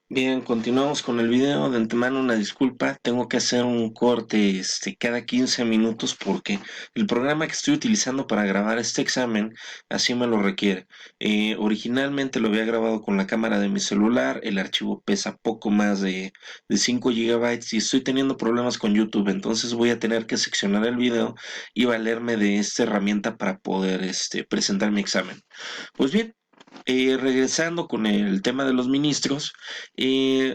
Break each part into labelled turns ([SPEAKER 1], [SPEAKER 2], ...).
[SPEAKER 1] Bien, continuamos con el video. De antemano una disculpa, tengo que hacer un corte cada 15 minutos porque el programa que estoy utilizando para grabar este examen así me lo requiere. Originalmente lo había grabado con la cámara de mi celular, el archivo pesa poco más de 5 gigabytes y estoy teniendo problemas con YouTube, entonces voy a tener que seccionar el video y valerme de esta herramienta para poder presentar mi examen. Pues bien, regresando con el tema de los ministros,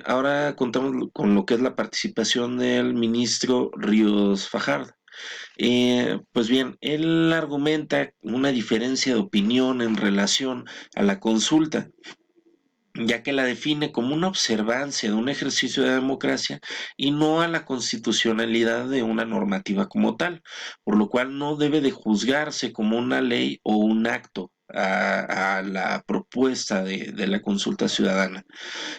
[SPEAKER 1] ahora contamos con lo que es la participación del ministro Ríos Fajardo. Pues bien, él argumenta una diferencia de opinión en relación a la consulta, ya que la define como una observancia de un ejercicio de democracia y no a la constitucionalidad de una normativa como tal, por lo cual no debe de juzgarse como una ley o un acto a la propuesta de la consulta ciudadana.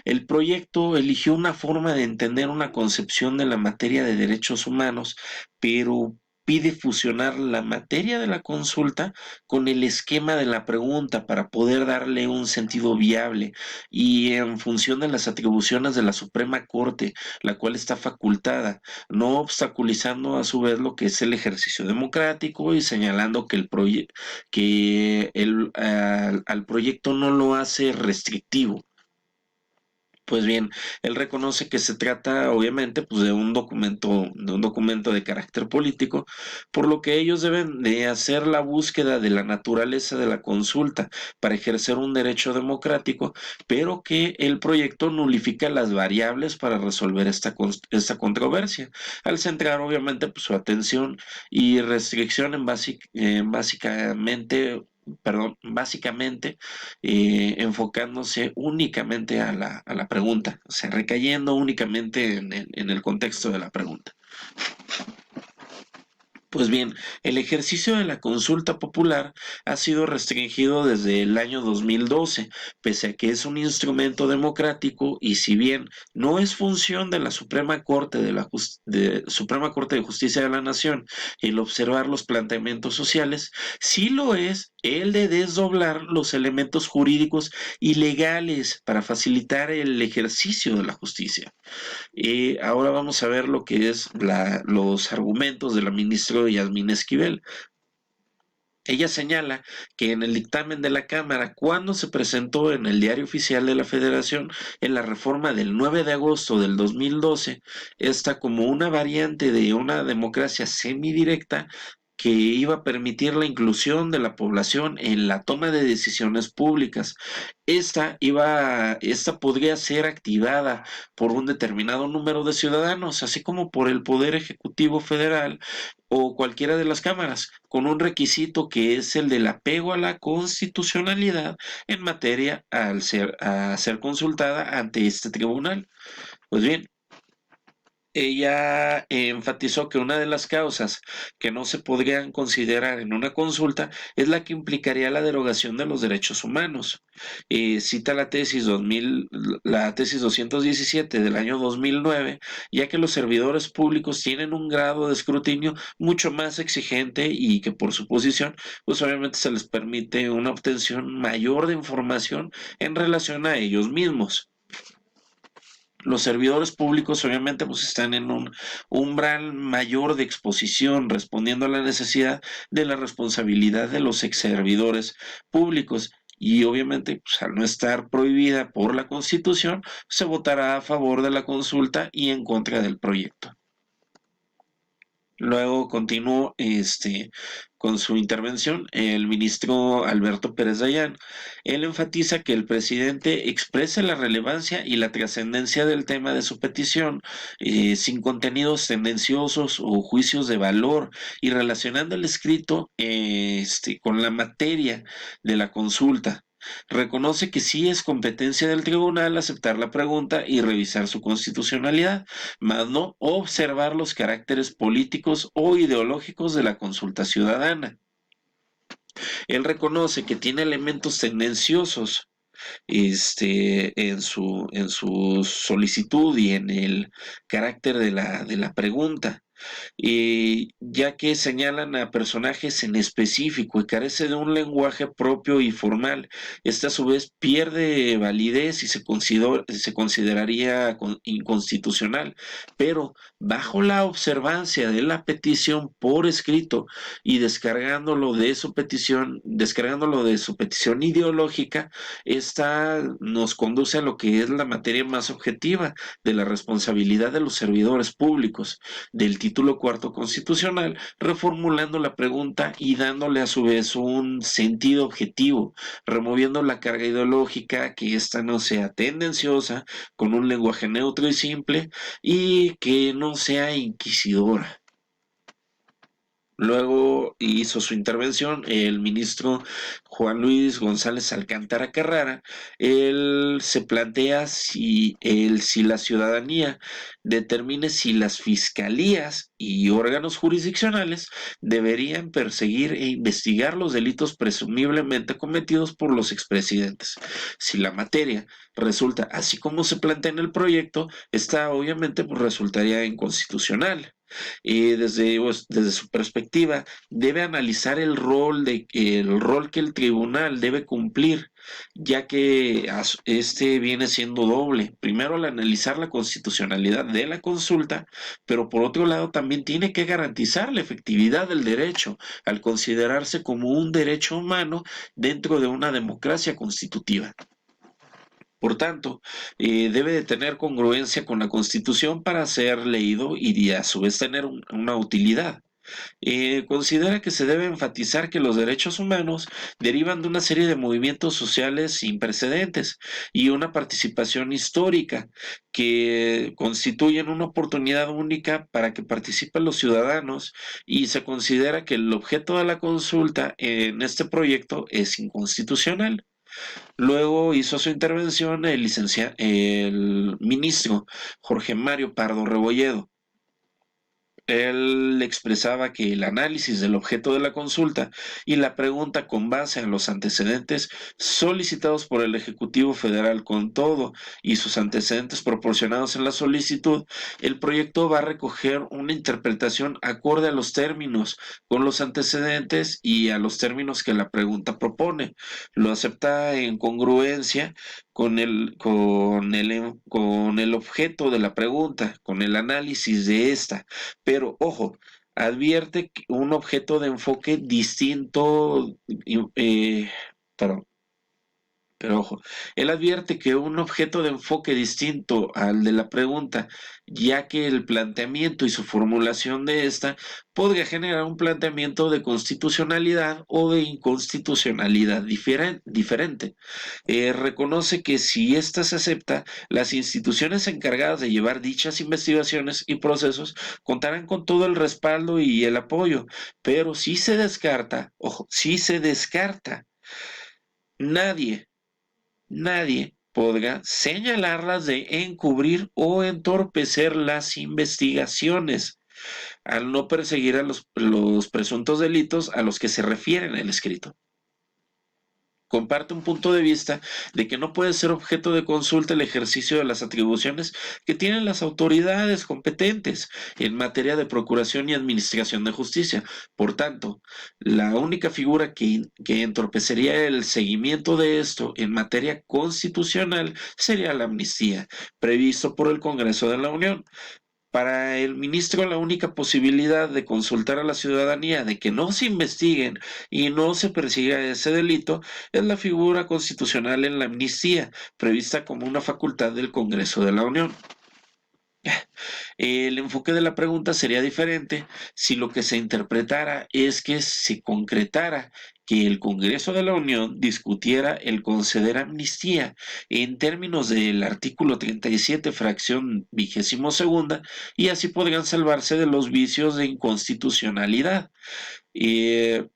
[SPEAKER 1] El proyecto eligió una forma de entender una concepción de la materia de derechos humanos, pero pide fusionar la materia de la consulta con el esquema de la pregunta para poder darle un sentido viable y en función de las atribuciones de la Suprema Corte, la cual está facultada, no obstaculizando a su vez lo que es el ejercicio democrático y señalando que al proyecto no lo hace restrictivo. Pues bien, él reconoce que se trata obviamente pues de un documento de carácter político, por lo que ellos deben de hacer la búsqueda de la naturaleza de la consulta para ejercer un derecho democrático, pero que el proyecto nulifica las variables para resolver esta controversia, al centrar obviamente pues, su atención y restricción básicamente enfocándose únicamente a la pregunta, o sea, recayendo únicamente en el contexto de la pregunta. Pues bien, el ejercicio de la consulta popular ha sido restringido desde el año 2012, pese a que es un instrumento democrático y si bien no es función de la Suprema Corte de Justicia de la Nación el observar los planteamientos sociales, sí lo es el de desdoblar los elementos jurídicos y legales para facilitar el ejercicio de la justicia. Ahora vamos a ver lo que es los argumentos de la ministra Yasmín Esquivel. Ella señala que en el dictamen de la Cámara, cuando se presentó en el Diario Oficial de la Federación en la reforma del 9 de agosto del 2012, esta como una variante de una democracia semidirecta que iba a permitir la inclusión de la población en la toma de decisiones públicas. Esta podría ser activada por un determinado número de ciudadanos, así como por el Poder Ejecutivo Federal o cualquiera de las cámaras, con un requisito que es el del apego a la constitucionalidad en materia a ser consultada ante este tribunal. Pues bien, ella enfatizó que una de las causas que no se podrían considerar en una consulta es la que implicaría la derogación de los derechos humanos. Cita la tesis 217 del año 2009, ya que los servidores públicos tienen un grado de escrutinio mucho más exigente y que por su posición, pues obviamente se les permite una obtención mayor de información en relación a ellos mismos. Los servidores públicos obviamente pues están en un umbral mayor de exposición, respondiendo a la necesidad de la responsabilidad de los ex servidores públicos. Y obviamente, pues, al no estar prohibida por la Constitución, se votará a favor de la consulta y en contra del proyecto. Luego continuó con su intervención el ministro Alberto Pérez Dayán. Él enfatiza que el presidente exprese la relevancia y la trascendencia del tema de su petición sin contenidos tendenciosos o juicios de valor y relacionando el escrito con la materia de la consulta. Reconoce que sí es competencia del tribunal aceptar la pregunta y revisar su constitucionalidad, mas no observar los caracteres políticos o ideológicos de la consulta ciudadana. Él reconoce que tiene elementos tendenciosos en su solicitud y en el carácter de la pregunta. ya que señalan a personajes en específico y carece de un lenguaje propio y formal. Este a su vez pierde validez y se consideraría inconstitucional, pero bajo la observancia de la petición por escrito y descargándolo de su petición ideológica, esta nos conduce a lo que es la materia más objetiva de la responsabilidad de los servidores públicos del título cuarto constitucional, reformulando la pregunta y dándole a su vez un sentido objetivo, removiendo la carga ideológica, que ésta no sea tendenciosa, con un lenguaje neutro y simple, y que no sea inquisidora. Luego hizo su intervención el ministro Juan Luis González Alcántara Carrara. Él se plantea si la ciudadanía determine si las fiscalías y órganos jurisdiccionales deberían perseguir e investigar los delitos presumiblemente cometidos por los expresidentes. Si la materia resulta así como se plantea en el proyecto, esta obviamente pues, resultaría inconstitucional. Desde su perspectiva, debe analizar el rol que el tribunal debe cumplir, ya que este viene siendo doble. Primero, al analizar la constitucionalidad de la consulta, pero por otro lado también tiene que garantizar la efectividad del derecho, al considerarse como un derecho humano dentro de una democracia constitutiva. Por tanto, debe de tener congruencia con la Constitución para ser leído y a su vez tener una utilidad. Considera que se debe enfatizar que los derechos humanos derivan de una serie de movimientos sociales sin precedentes y una participación histórica que constituyen una oportunidad única para que participen los ciudadanos, y se considera que el objeto de la consulta en este proyecto es inconstitucional. Luego hizo su intervención el ministro Jorge Mario Pardo Rebolledo. Él expresaba que el análisis del objeto de la consulta y la pregunta con base en los antecedentes solicitados por el Ejecutivo Federal con todo y sus antecedentes proporcionados en la solicitud, el proyecto va a recoger una interpretación acorde a los términos, con los antecedentes y a los términos que la pregunta propone. Lo acepta en congruencia con el objeto de la pregunta, con el análisis de esta. Pero ojo, advierte que un objeto de enfoque distinto, perdón, pero ojo, él advierte que un objeto de enfoque distinto al de la pregunta, ya que el planteamiento y su formulación de esta podría generar un planteamiento de constitucionalidad o de inconstitucionalidad diferente. Reconoce que si ésta se acepta, las instituciones encargadas de llevar dichas investigaciones y procesos contarán con todo el respaldo y el apoyo, pero si se descarta, ojo, si se descarta, nadie podrá señalarlas de encubrir o entorpecer las investigaciones al no perseguir a los presuntos delitos a los que se refiere en el escrito. Comparte un punto de vista de que no puede ser objeto de consulta el ejercicio de las atribuciones que tienen las autoridades competentes en materia de procuración y administración de justicia. Por tanto, la única figura que entorpecería el seguimiento de esto en materia constitucional sería la amnistía, previsto por el Congreso de la Unión. Para el ministro, la única posibilidad de consultar a la ciudadanía de que no se investiguen y no se persiga ese delito es la figura constitucional en la amnistía, prevista como una facultad del Congreso de la Unión. El enfoque de la pregunta sería diferente si lo que se interpretara es que se concretara que el Congreso de la Unión discutiera el conceder amnistía en términos del artículo 37, fracción 22ª, y así podrían salvarse de los vicios de inconstitucionalidad. Eh,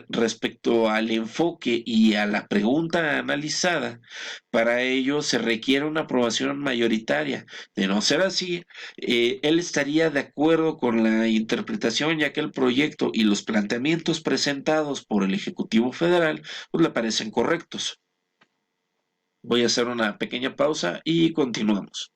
[SPEAKER 1] Respecto al enfoque y a la pregunta analizada, para ello se requiere una aprobación mayoritaria. De no ser así, él estaría de acuerdo con la interpretación, ya que el proyecto y los planteamientos presentados por el Ejecutivo Federal pues, le parecen correctos. Voy a hacer una pequeña pausa y continuamos.